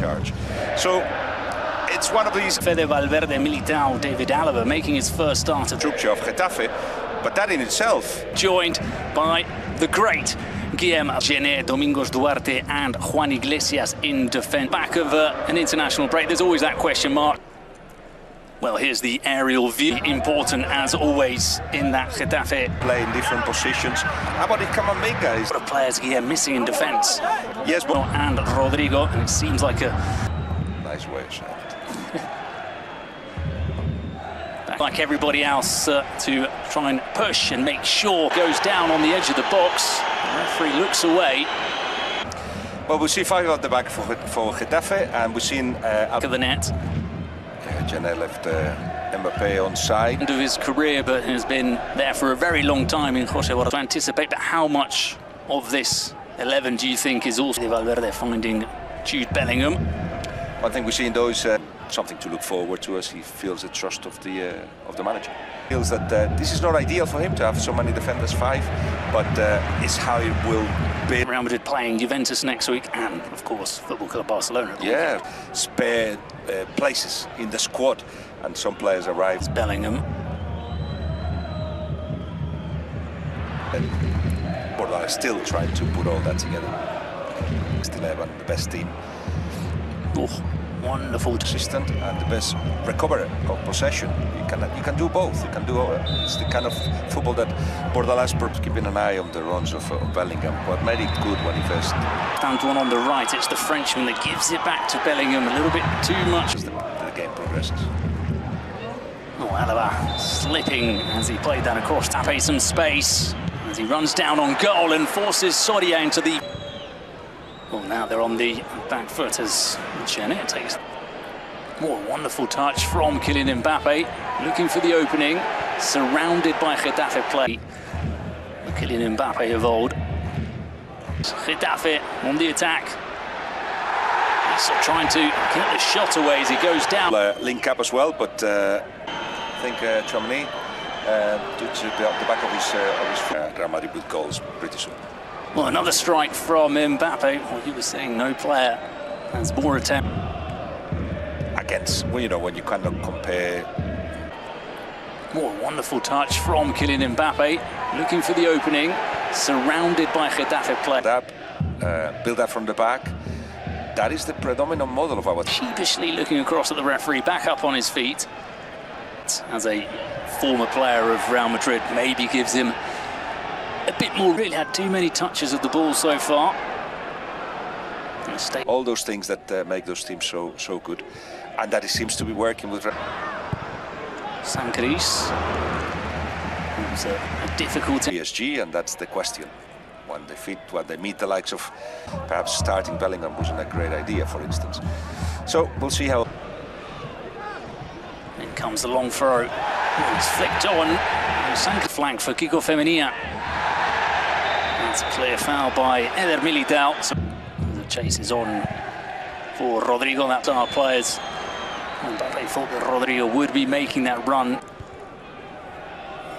charge. So it's one of these. Fede Valverde, Militao, David Alaba making his first start of Getafe, but that in itself. Joined by the great Guillem Gené, Domingos Duarte and Juan Iglesias in defence. Back of an international break, there's always that question mark. Well, here's the aerial view, important as always in that Getafe. Play in different positions. How about Kamamiga? A lot of players here missing in defence. Yes, but and Rodrigo, and it seems like a nice way of saying it. Like everybody else to try and push and make sure goes down on the edge of the box. The referee looks away. Well, we see 5 at the back for Getafe, and we've seen out of the net. Gené left Mbappe on side. End of his career, but has been there for a very long time in Jose. What to anticipate, but how much of this 11 do you think is also Valverde finding Jude Bellingham? I think we've seen those something to look forward to as he feels the trust of the manager. Feels that this is not ideal for him to have so many defenders, 5, but it's how it will be. Real Madrid playing Juventus next week, and of course Football Club Barcelona. Yeah, spare places in the squad, and some players arrive. Bellingham. But are still trying to put all that together. Still have the best team. Oh, wonderful assistant and the best recoverer of possession. You can do both. You can do it's the kind of football that Bordalas, perhaps keeping an eye on the runs of Bellingham. What made it good when he first. Antoine on the right. It's the Frenchman that gives it back to Bellingham a little bit too much. As the game progresses. Oh, Alaba slipping as he played that across. Tape some space as he runs down on goal and forces Soria into the. Well, now they're on the back foot as Gené takes. What a wonderful touch from Kylian Mbappe, looking for the opening, surrounded by Getafe play. The Kylian Mbappe of old. Getafe on the attack. He's trying to get the shot away as he goes down. Link up as well, but I think Chouameni to the back of his Real Madrid with goals pretty soon. Well, another strike from Mbappe. Well, he was saying no player has more attempt. Against, well, you know, when you kind of compare. What a wonderful touch from Kylian Mbappe, looking for the opening, surrounded by Getafe play. Build that from the back. That is the predominant model of our. Sheepishly looking across at the referee, back up on his feet. As a former player of Real Madrid, maybe gives him a bit more. Really had too many touches of the ball so far. All those things that make those teams so good, and that it seems to be working with. Sancris. It was a difficult PSG, and that's the question. When they meet the likes of perhaps starting Bellingham wasn't a great idea, for instance. So we'll see how. In comes the long throw. It's flicked on. Sancris flank for Kiko Femenia. That's a clear foul by Eder Militao. So the chase is on for Rodrigo. That's our players. Mbappe thought that Rodrigo would be making that run.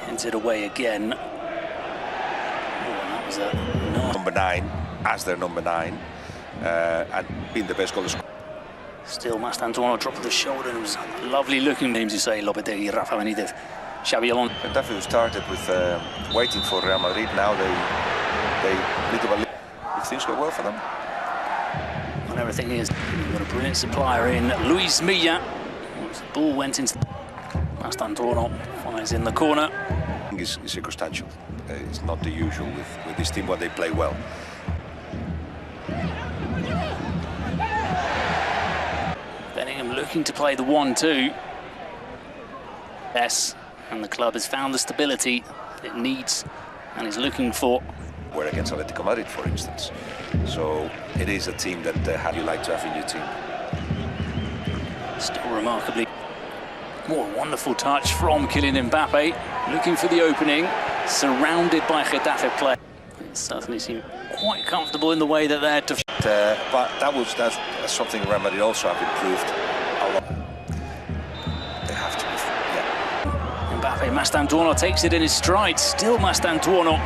Hands it away again. That was a number 9 as their number 9 and being the best goal scorer. Still Mastantuono drop of the shoulder. It was lovely looking names, you say, Lopetegui, Rafa Benitez, Xabi Alonso. Getafe started with waiting for Real Madrid. Now they little by little, if things go well for them. And everything is. You've got a brilliant supplier in Luis Milla. The ball went into Mastantuono, finds in the corner. It's circumstantial. It's not the usual with this team when they play well. Bellingham looking to play the 1-2. Yes, and the club has found the stability it needs and is looking for. Where against Atletico Madrid, for instance. So it is a team that how you like to have in your team. Still remarkably. What a wonderful touch from Kylian Mbappe, looking for the opening, surrounded by Getafe play. It certainly seemed quite comfortable in the way that they had to. But that's something Real Madrid also have improved a lot. They have to. Yeah. Mbappe, Mastantuono takes it in his stride. Still Mastantuono.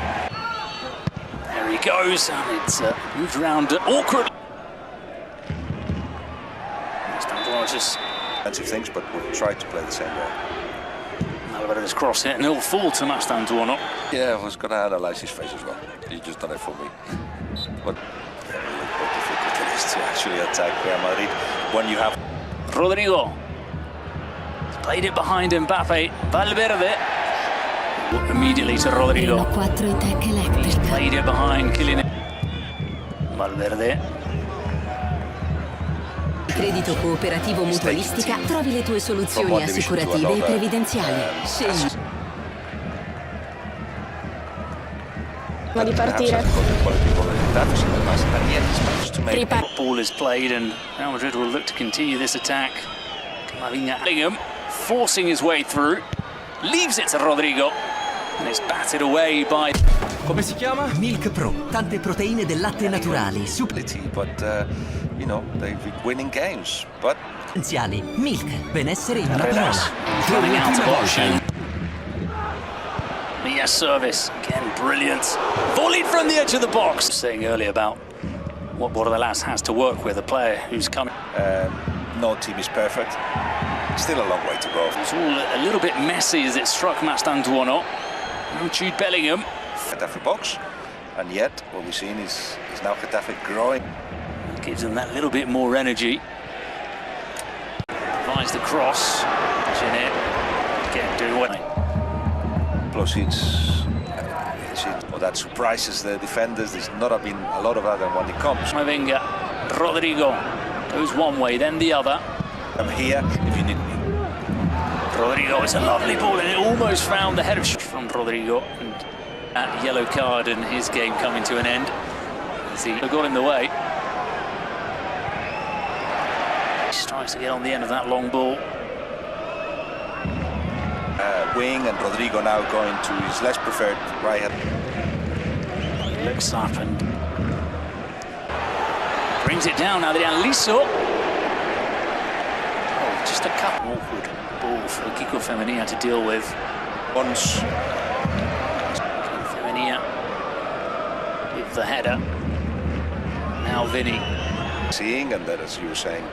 There he goes, and it's moved around awkward. cautious. Fancy things, but we'll try to play the same way. Alvarez cross it, and it'll fall to Mastantuono. Yeah, I was going to analyze his face as well. He just done it for me. But look how difficult it is to actually attack Real Madrid when you have... Rodrigo. He's played it behind Mbappe. Valverde. Immediately to Rodrigo. He's played it behind Kylian. Valverde. Credito Cooperativo Mutualistica, trovi le tue soluzioni assicurative e previdenziali. Scegli. Prima di partire. Ball is played and Real Madrid will look to continue this attack. Bellingham forcing his way through, leaves it to Rodrigo, and it's batted away by... Come si chiama? Milk Pro, tante proteine del latte naturali, But, you know, they've been winning games, but... essenziali. Milk, benessere in una parola. Coming out of option. Yes, service, again, brilliant. Volleyed from the edge of the box. Saying earlier about what Bordalas has to work with, a player who's coming. No team is perfect. Still a long way to go. It's all a little bit messy as it struck Mastantuono. No Jude Bellingham. Getafe box, and yet what we've seen is now Getafe growing. Gives them that little bit more energy. Provides the cross. Jeanette, again, doing well. Plus well, that surprises the defenders. There's not been a lot of that when it comes. Mavinga, Rodrigo goes one way, then the other. I'm here if you need me. Rodrigo, it's a lovely ball, and it almost found the head of from Rodrigo. And that yellow card and his game coming to an end as he got in the way. He tries to get on the end of that long ball. Wing, and Rodrigo now going to his less preferred right hand. He looks up and brings it down. Adrian Liso. Oh, just a couple awkward ball for Kiko Femenia to deal with. Once Femenia with the header. Now Vinny. seeing, and that, as you were saying,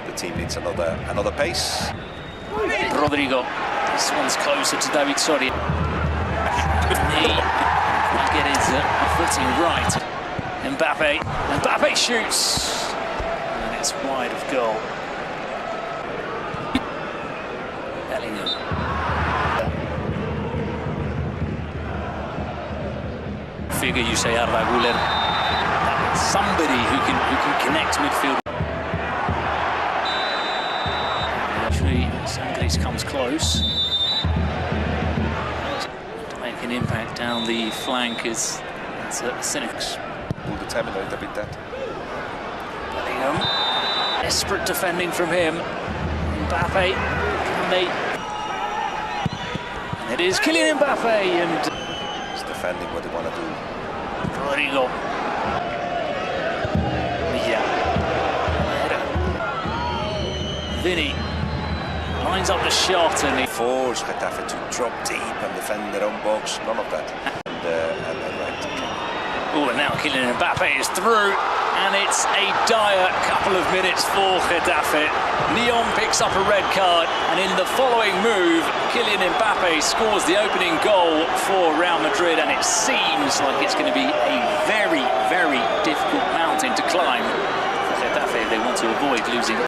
the team needs another pace. Rodrigo. This one's closer to David Soria. He get his footing right. Mbappe shoots, and it's wide of goal. Bellingham. Figure, you say, Arda Güler. Somebody who can connect midfield. Actually, Sangris comes close. An impact down the flank is Cynics. Will determine a little bit that. Bellingham. Desperate defending from him. Mbappe. Can they? And it is Kylian Mbappe, and He's defending what they want to do. Rodrigo. Yeah. Vinny lines up the shot, and he Force Getafe to drop deep and defend their own box. None of that. And right. Oh, and now Kylian Mbappe is through, and it's a dire couple of minutes for Getafe. Neon picks up a red card, and in the following move, Kylian Mbappe scores the opening goal for Real Madrid, and it seems like it's going to be a very, very difficult mountain to climb for Getafe if they want to avoid losing.